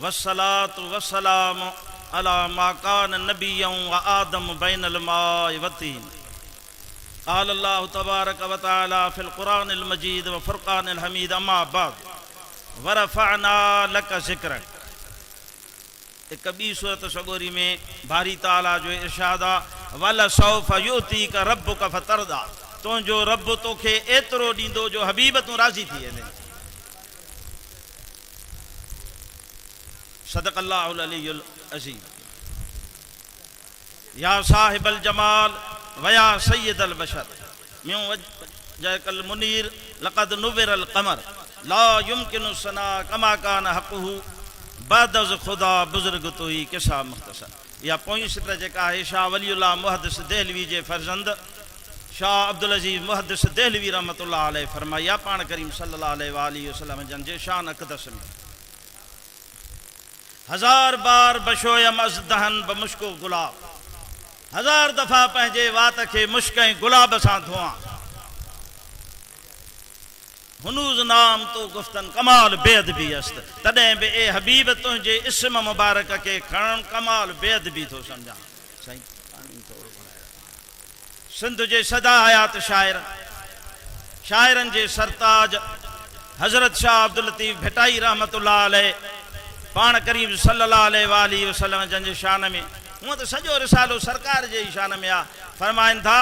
वस्सलातु वस्सलामु अला मा कान नबिय्यन व आदम बैनल माइ व तीन। क़ाल अल्लाहु तबारक व तआला फ़िल क़ुरानिल मजीद व फ़ुरक़ानिल हमीद अम्मा बाद व रफ़अना लक ज़िक्रक। एक ॿी सूरत सगोरी में बारी ताला जो इरशाद आहे वल सौफ़ युतीक रब्बुक फ़तरदा, तुंहिंजो रब तोखे एतिरो ॾींदो जो हबीब तूं राज़ी थी वेंदे। सदक़ल्लाहुल अलीयुल अज़ीम। या साहिबल जमाल वया सय्यदल बशर म्यूं वजहकल मुनीर लक़द नुव्विरल क़मर ला युमकिनु सना कमा कान हक़ुहु बादज़ खुदा बुज़ुर्ग तुई किसा मुख़्तसर। या पोई सिट जेका आहे शाह वलीउल्लाह मुहद्दिस देहलवी जे फर्जंद शाह अब्दुल अज़ीज़ मुहद्दिस देहलवी रहमतुल्लाह अलैह फरमाया पाण करीम सल्लल्लाहु अलैहि वसल्लम जन जे शान अक़दस में हजार बार बशोयम अज़ दहन बमुश्को गुलाब, हजार दफ़ा पंहिंजे वात खे मुश्क ऐं गुलाब सां धोआं। हुनूज़ नाम तो गुफ्तन कमाल बेअदबी अस्त, तॾहिं बि ए हबीब तुंहिंजे इस्म मुबारक के खणण कमाल बेअदबी थो सम्झां। साईं पाणी थोरो घुरायो। सिंध जे सदा हयात शाइरनि जे सरताज हज़रत शाह अब्दुल लतीफ़ भिटाई रहमतुल्लाह अलैह पाण करीम सल्लल्लाहु अलैहि वसल्लम जन जे शान में हूअं त सॼो रिसालो सरकार जे शान में आहे। फरमाइनि था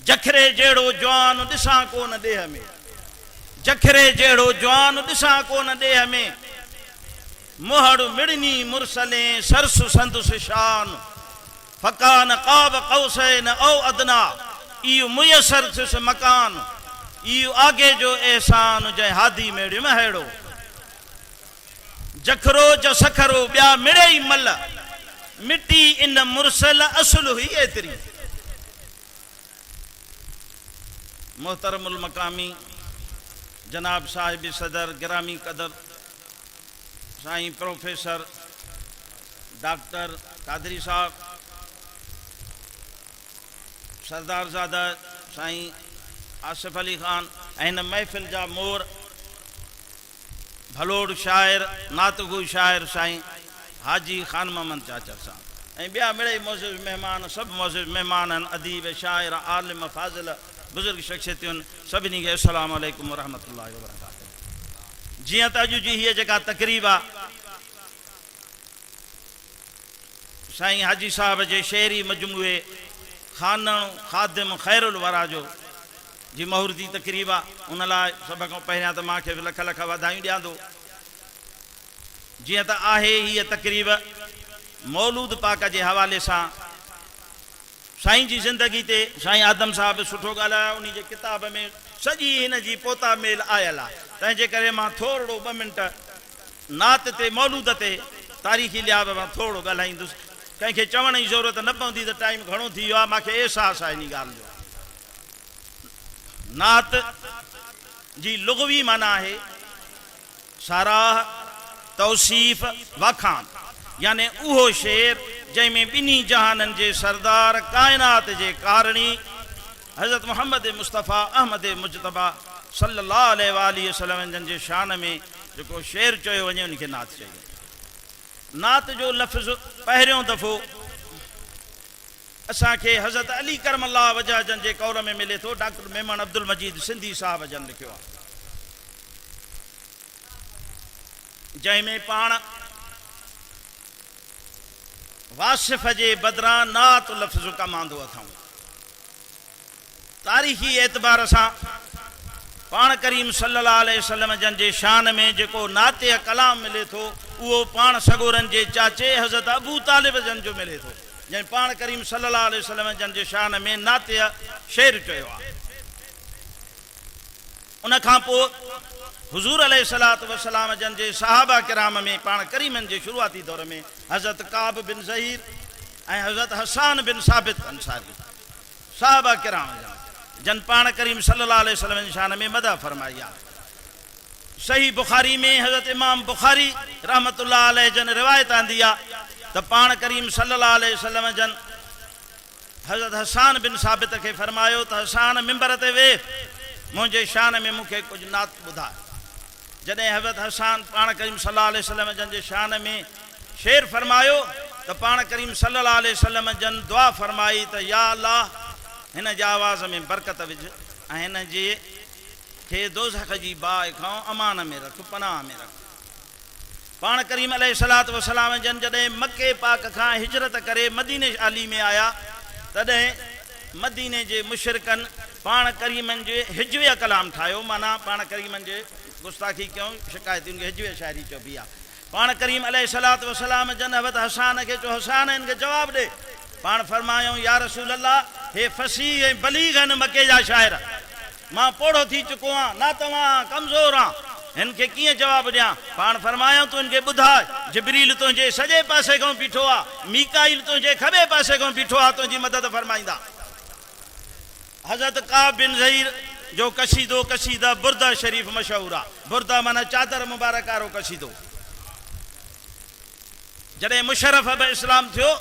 जखरे जहिड़ो जवान ॾिसां कोन ॾेह में, जखरे जहिड़ो जवान ॾिसां कोन ॾेह में, मुहड़ मिड़नी मुरसले सरस संदुस शान फ़कान क़ाब क़ौसैन औ अदना, इहो मुयसर थियुस मकान, इहो आगे जो एहसान जंहिं हादी में रिमहेड़ो। जखरो जो सखरो ॿिया मिड़े ई मल, मिटी इन मुरसल असुल हुई एतिरी। मोहतरमुल मकामी जनाब साहिब सदर गिरामी कदर साईं प्रोफेसर डॉक्टर कादरी साहब, सरदारज़ादा साईं आसिफ अली ख़ान ऐं हिन महफ़िल जा मोर भलोड़ शाइर नातगू शाइर साईं हाजी ख़ान मोहम्मद चाचर साहब ऐं ॿिया मिड़े मोज़िज़ महिमान, सभु मोज़िज़ महिमान आहिनि, अदीब शाइर आलिम फाज़िल बुज़ुर्ग शख़्सियतुनि, सभिनी खे अस्सलामु अलैकुम वरहमतुल्लाहि वबरकातुहू। जीअं त अॼु जी हीअ जेका तक़रीब आहे साईं हाजी साहब जे शेरी मजमूए खानण ख़ादिम ख़ैरुल वरा जो जी महूरती तक़रीब आहे, उन लाइ सभ खां पहिरियां त मूंखे लख लख वाधायूं ॾियां थो। जीअं त आहे हीअ तक़रीब मौलूद पाक जे हवाले सां साईं जी ज़िंदगी ते साईं आदम साहब सुठो ॻाल्हायो, उन जे किताब में सॼी हिन जी पोता मेल आयल आहे। तंहिंजे करे मां थोरो 2 मिंट नात ते मौलूद ते तारीख़ी लिहाज़ मां थोरो ॻाल्हाईंदुसि। कंहिंखे चवण जी ज़रूरत न पवंदी त टाइम घणो थी वियो आहे, मूंखे अहसासु आहे इन ॻाल्हि जो। नात जी लुग़वी माना आहे साराह, तौसीफ़, वाखान, यानी उहो शेर जंहिंमें ॿिन्ही जहाननि जे सरदार काइनात जे कारणी हज़रत मोहम्मद मुस्तफ़ा अहमद मुजतबा सल्लल्लाहु अलैहि वसल्लम जन जे शान में जेको शेर चयो वञे उनखे नात चइजे। नात जो लफ़्ज़ पहिरियों दफ़ो असांखे हज़रत अली करमल्लाह वजह जन जे कौर में मिले थो। डॉक्टर मेमन अब्दुल मजीद सिंधी साहब जन लिखियो आहे, जंहिंमें पाण वासिफ़ जे बदिरां नात लफ़्ज़ कमांदो अथऊं। तारीख़ी एतबार सां पाण करीम सल्लल्लाहु अलैहि वसल्लम जन जे शान में जेको नाते कलाम मिले थो उहो पाण सगोरनि जे चाचे हज़रत अबू तालिब जन जो मिले थो, जंहिं पाण करीम सल्लल्लाहु अलैहि वसल्लम जन जे शान में नाते शेर चयो आहे। उन खां पोइ हुज़ूर अलैहिस्सलातु वस्सलाम जन जे सहाबा किराम में पाण करीमनि जे शुरूआती दौर में हज़रत काब बिन ज़हीर ऐं हज़रत हसान बिन साबित अंसारी सहाबा किराम जन पाण करीम सल्लल्लाहु अलैहि वसल्लम जी शान में मदह फरमाई आहे। सही बुखारी में हज़रत इमाम बुखारी रहमतुल्लाह अलैह जन रिवायत आंदी आहे त पाण करीम सल्लल्लाहु अलैहि वसल्लम जन हज़रत हसान बिन साबित खे फरमायो त हसान मिंबर ते वेह मुझे शान में मुखे कुछ नात बुधा जॾहिं हज़रत हसन पाण करीम सल्लल्लाहु अलैहि वसल्लम जन जे शान में शेर फरमायो तो पाण करीम सल्लल्लाहु अलैहि वसल्लम जन दुआ फरमाई तो या अल्लाह हिन जे आवाज़ में बरकत विझ ऐं हिन जे खे दोज़ख जी बाहि खां अमान में रख पनाह में रख। पाण करीम अलैहिस्सलातु वस्सलाम जन जॾहिं मके पाक खां हिजरत करे मदीने आली में आया तॾहिं मदीने जे मुशरिकनि पाण करीमनि जे हिजवे कलाम ठाहियो माना पाण करीमनि जे गुस्ताखी क्यों शिकायतुनि खे हिजवे शाइरी चइबी आहे। पाण करीम अलैहिस्सलातु वस्सलाम जन हज़रत हसन खे चयो हसन हिन खे जवाबु ॾे। पाण फरमायूं या रसूल अल्लाह हे फसीह ऐं बलीग आहिनि मके जा शाइर मां पोड़ो थी चुको आहियां ना तव्हां कमज़ोर आहियां हिन खे कीअं जवाबु ॾियां। पाण फरमायूं तूं हिन खे ॿुधाए जिब्रील तुंहिंजे सॼे पासे खां बीठो आहे मीकाईल तुंहिंजे खॿे पासे खां बीठो आहे तुंहिंजी मदद फरमाईंदा। हज़रत काब बिन ज़हीर जो कसीदो कसीदा बुरदा शरीफ़ मशहूर आहे। बुरदा माना चादर मुबारक वारो कसीदो जॾहिं मुशरफ बि इस्लाम थियो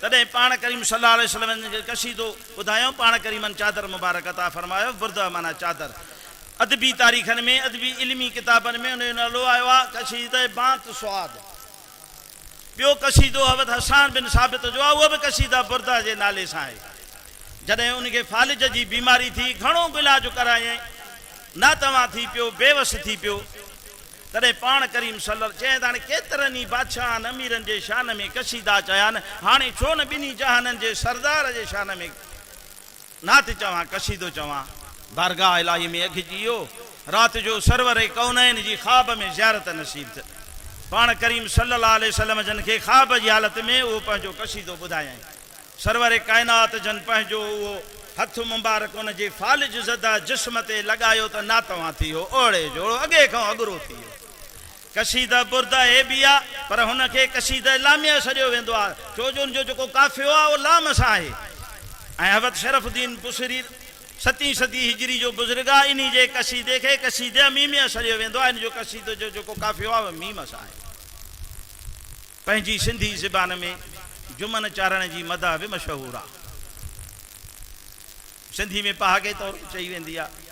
तॾहिं पाण करीम सल्लल्लाहु अलैहि वसल्लम खे कसीदो ॿुधायूं पाण करीमनि चादर मुबारक अता फरमायो बुरदा माना चादर। अदबी तारीख़नि में अदबी इल्मी किताबनि में उनजो नालो आयो आहे कसीदे बात स्वाद। ॿियो कसीदो हज़रत हसन बिन साबित जो आहे उहो बि कसीदा बुरदा जे नाले सां आहे। जॾहिं उनखे फालिज जी बीमारी थी घणो इलाज करायईं ना तव्हां थी पियो बेवस थी पियो तॾहिं पाण करीम सल्लल्लाहु चए त हाणे केतिरनि ई बादशाहनि अमीरनि जे शान में कसीदा चया आहिनि हाणे छो न ॿिन्ही जहाननि जे सरदार जे शान में नात चवां कसीदो चवां। बारगाह इलाही में अघिजी वियो राति जो सरवर कौनैन जी ख़्वाब में ज़ियारत नसीब थिए। पाण करीम सल्लल्लाहु अलैहि वसल्लम जन खे ख़्वाब जी हालत में उहो पंहिंजो कसीदो ॿुधायईं। सरवर काइनात जन पंहिंजो उहो हथ मुबारक उन जे फालिज ज़दा जिस्म ते लॻायो त ना तव्हां थी वियो ओड़े जोड़ो अॻे खां अॻिरो थी वियो। कसीदा बुरदा हे बि आहे पर हुनखे कसीदा लामिया सॼियो वेंदो आहे छो जो हुनजो जेको काफ़ियो आहे उहो लाम सां आहे। ऐं हज़रत शरफुद्दीन बुसरी 7वीं सदी हिजरी जो बुज़ुर्ग आहे इन जे कसीदे खे कसीदे मीमिया सॼियो वेंदो आहे। इन जो कसीदो जो जेको काफ़ियो आहे मीम सां आहे। पंहिंजी सिंधी ज़बान में जुमन चारण जी मदा बि मशहूर आहे। सिंधी में पहागे तौर चई वेंदी आहे।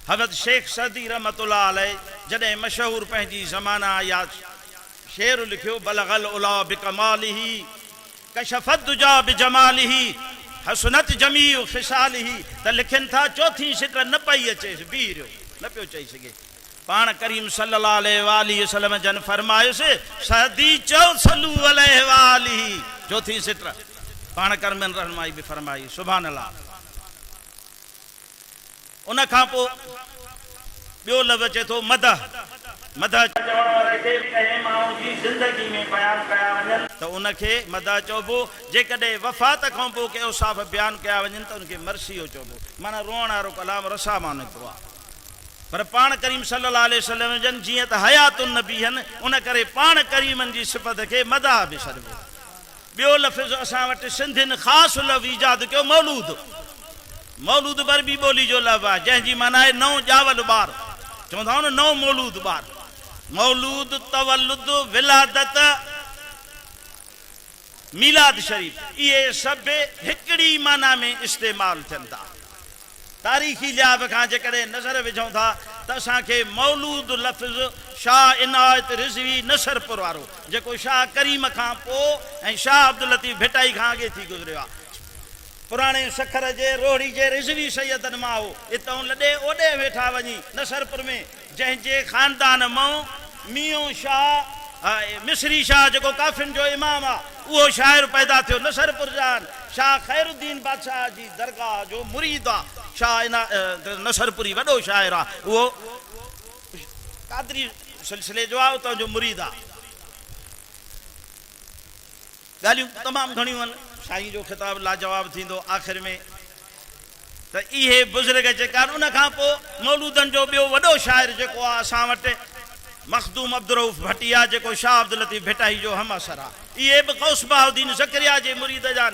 हज़रत शेख सदी रहमतुल्लाह अलैह जॾहिं मशहूर पंहिंजी ज़माना या शेर लिखियो बलगल उला बिकमालिही कशफत दुजा बिजमालिही हसनत जमीउ ख़िसालिही त लिखनि था चौथी सिट न पई अचेसि बीह रहियो न पियो चई सघे। पाण करीम सल्लल्लाहु अलैहि वसल्लम जन फरमायोसि सदी चओ सल्लू अलैहि वालिही चौथी सिट पाण करमन रहनुमाई बि फरमाई सुभान अल्लाह। उन खां पोइ ॿियो लफ़्ज़ चए थो मदह मदह चवण वारे खे बि कंहिं माण्हू जी ज़िंदगी में बयानु कया वञनि त उनखे मदह चइबो। जेकॾहिं वफ़ात खां पोइ के औसाफ़ बयानु कया वञनि त उनखे मर्सियो चइबो माना रोअण वारो कलाम रसा मां निकिरो आहे। पर पाण करीम सल्लल्लाहु अलैहि वसल्लम जन जीअं त हयातुन नबी आहिनि उन करे पाण करीमनि जी सिफ़त खे मदह बि सॾिबो। ॿियो लफ़्ज़ असां वटि सिंधियुनि ख़ासि लफ़्ज़ ईजाद कयो मौलूद। मौलूद बरबी ॿोली जो लफ़्ज़ आहे जंहिंजी माना आहे नओं ॼावल ॿार चवंदा आहियूं न नओं मौलूद ॿार। मौलूद तवल्लुद विलादत मीलाद शरीफ़ इहे सभु हिकिड़ी माना में इस्तेमालु थियनि था। तारीख़ी लिहाज़ खां जेकॾहिं नज़र विझूं था त असांखे मौलूद लफ़्ज़ शाह इनायत रिज़वी नसरपुर वारो जेको शाह करीम खां पोइ ऐं शाह अब्दुल लतीफ़ भिटाई खां अॻे थी गुज़रियो आहे। पुराणे सखर जे रोहड़ी जे रिज़वी सैयदनि मां हो हितां लॾे ओॾे वेठा वञी नसरपुर में जंहिंजे ख़ानदान मां मियों शाह मिस्री शाह जेको काफ़िन जो इमाम आहे उहो शाइर पैदा थियो नसरपुर जा शाह ख़ैरुद्दीन बादशाह जी दरगाह जो मुरीद आहे। शाह नसरपुरी वॾो शाइर आहे उहो कादरी सिलसिले जो आहे उतां जो मुरीद आहे। ॻाल्हियूं तमामु घणियूं आहिनि साईं जो ख़िताब लाजवाब थींदो आख़िर में त इहे बुज़ुर्ग जेका आहिनि उन खां पोइ मौलूदनि जो ॿियो वॾो शाइर जेको आहे असां वटि मखदूम अब्दुल रऊफ़ भटिया जेको शाह अब्दुल लतीफ़ भिटाई जो हम असर आहे। ये भी गौस बहाउद्दीन ज़करिया जे मुरीद जान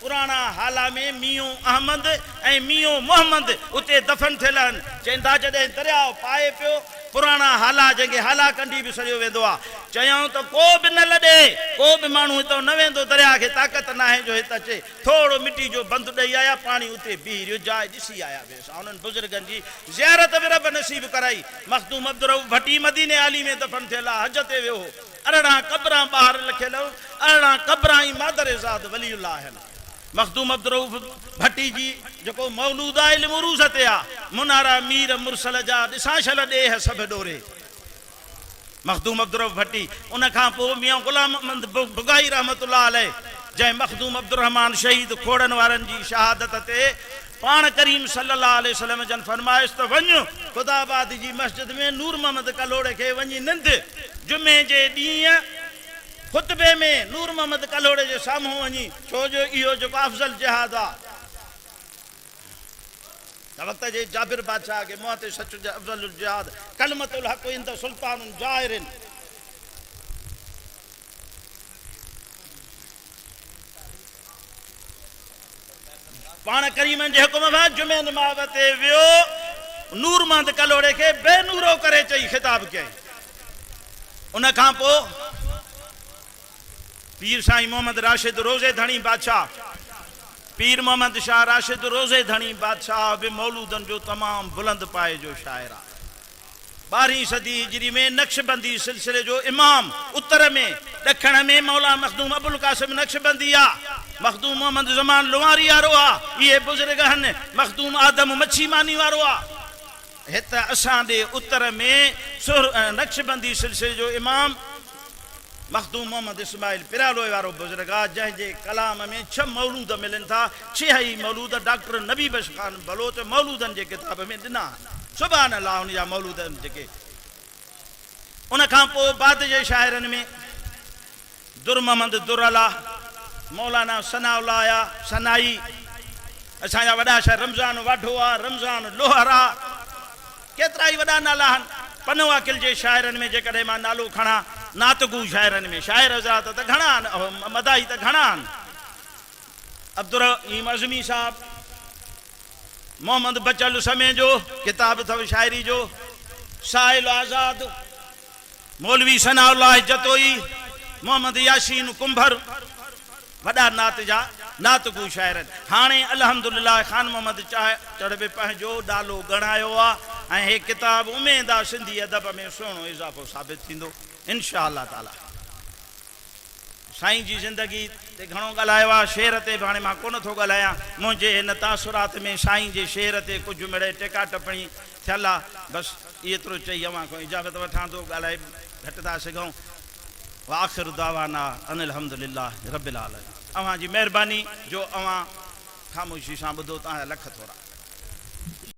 पुराना हाला में मियों अहमद ऐं मियों मोहम्मद उते दफन थियल आहिनि। चवंदा जॾहिं दरियाव पाए पियो पुराना हाला जंहिंखे हाला कंडी बि सॾियो वेंदो आहे, चयूं त को बि न लॾे, को बि माण्हू हितां न वेंदो, दरिया खे ताक़त न आहे जो हिते अचे। थोरो मिटी जो बंदि ॾेई आया, पाणी उते बीह रहियो, जाइ ॾिसी आया वेसा। उन्हनि बुज़ुर्गनि जी ज़ियारत बि रब नसीब कराई। मखदूम अब्दुल रऊफ़ भट्टी मदीने आली में दफन थियल आहे, हज ते वियो। 18 क़बरां ॿाहिरि लिखियल, 18 क़बरां ई मादर ज़ात वलीउल्लाह आहिनि। मखदूम अब्दुल रऊफ़ भट्टी जी जेको मौलूद आहे इल्म उरूज़ ते आहे, मुनारा मीर मुरसल जा ॾिसां छल ॾेह सभु ॾोरे। मखदूम अब्दुल रऊफ़ भट्टी उन खां पोइ मियां गुलाम अहमद बुगाई रहमतुल्लाह अलैह, जंहिं मखदूम अब्दुल रहमान शहीद खोड़नि वारनि जी शहादत ते पाण करीम सल्लल्लाहु अलैहि वसल्लम जन फरमाइश त वञ ख़ुदाबाद जी मस्जिद में नूर मोहम्मद कलोड़े खे वञी निंद। जुमे जे ॾींहुं खुतबे में नूर मोहम्मद कलोड़े जे साम्हूं वञी, छो जो इहो जेको अफ़ज़ल जिहाद आहे। वक़्त जे जाबिर बादशाह के मुंहं ते सच अफ़ज़ल जिहाद कलमतुल हक़ इंद सुल्तानुन जाहिरिन। पाण करीमन जे हुकुम में जुमे नमाज़ ते वियो, नूर मोहम्मद कलोड़े खे बेनूरो करे चई ख़िताब कयईं। उन खां पोइ पीर साईं मोहम्मद राशिद रोज़े धणी बादशाह, पीर मोहम्मद शाह राशिद रोज़े धणी बादशाह बि मौलूदनि जो तमामु बुलंद पाए जो शाइर आहे। 12वीं सदी हिजरी में नक्शबंदी सिलसिले जो इमाम, उत्तर में ॾखण में मौला मखदूम अबुल कासिम नक्शबंदी आहे, मखदूम मोहम्मद ज़मान लुवारी वारो आहे। इहे बुज़ुर्ग आहिनि। मखदूम आदम मच्छीमानी वारो आहे। हिते असां ॾे उत्तर में नक्शबंदी सिलसिले जो इमाम मखदूम मोहम्मद इस्माइल पिरालोए वारो बुज़ुर्ग आहे, जंहिंजे कलाम में 6 मौलूद मिलनि था। 6 ई मौलूद डॉक्टर नबी बख्श खान बलोच मौलूदनि जे किताब में ॾिना। सुभान अल्लाह उन जा मौलूदनि जेके। उन खां पोइ बाद जे शाइरनि में दुर मोहम्मद दुरला, मौलाना सनाउल्लाह सनाई, असांजा वॾा शाइर रमज़ान वाढो आहे, रमज़ान लोहरा, केतिरा ई वॾा नाला आहिनि। पनो वाकिल जे शाइरनि में जेकॾहिं मां नालो खणा, नातगू शाइरनि में शाइर हज़रात त घणा आहिनि, मदाही त घणा आहिनि। अब्दुल रहीम अज़मी साहब, मोहम्मद बचल समय जो किताब अथव शाइरी जो, साहिल आज़ाद, मौलवी सनाउल्लाह जतोई, मोहम्मद यासीन कुंभर, वॾा नात जा नातगू शाइर। हाणे अल्हम्दुलिल्लाह ख़ान मोहम्मद चढ़ बि पंहिंजो नालो ॻणायो आहे ऐं हे किताब उमेद आहे सिंधी अदब में सुहिणो इज़ाफ़ो साबित थींदो इंशा अल्लाह ताला। साईं जी ज़िंदगी ते घणो ॻाल्हायो आहे, शेर ते बि हाणे मां कोन थो ॻाल्हायां। मुंहिंजे हिन तासुरात में साईं जे शेर ते कुझु मिड़े टेका टपणी थियल आहे। बसि एतिरो चई अव्हां खां इजाज़त वठां थो, ॻाल्हाए घटि था सघूं। वाखिर दावाना अनिल हम्दुलिल्लाह रब्बिल आलमीन। अव्हां जी महिरबानी जो अव्हां ख़ामोशी सां ॿुधो, तव्हांजा लख थोरा।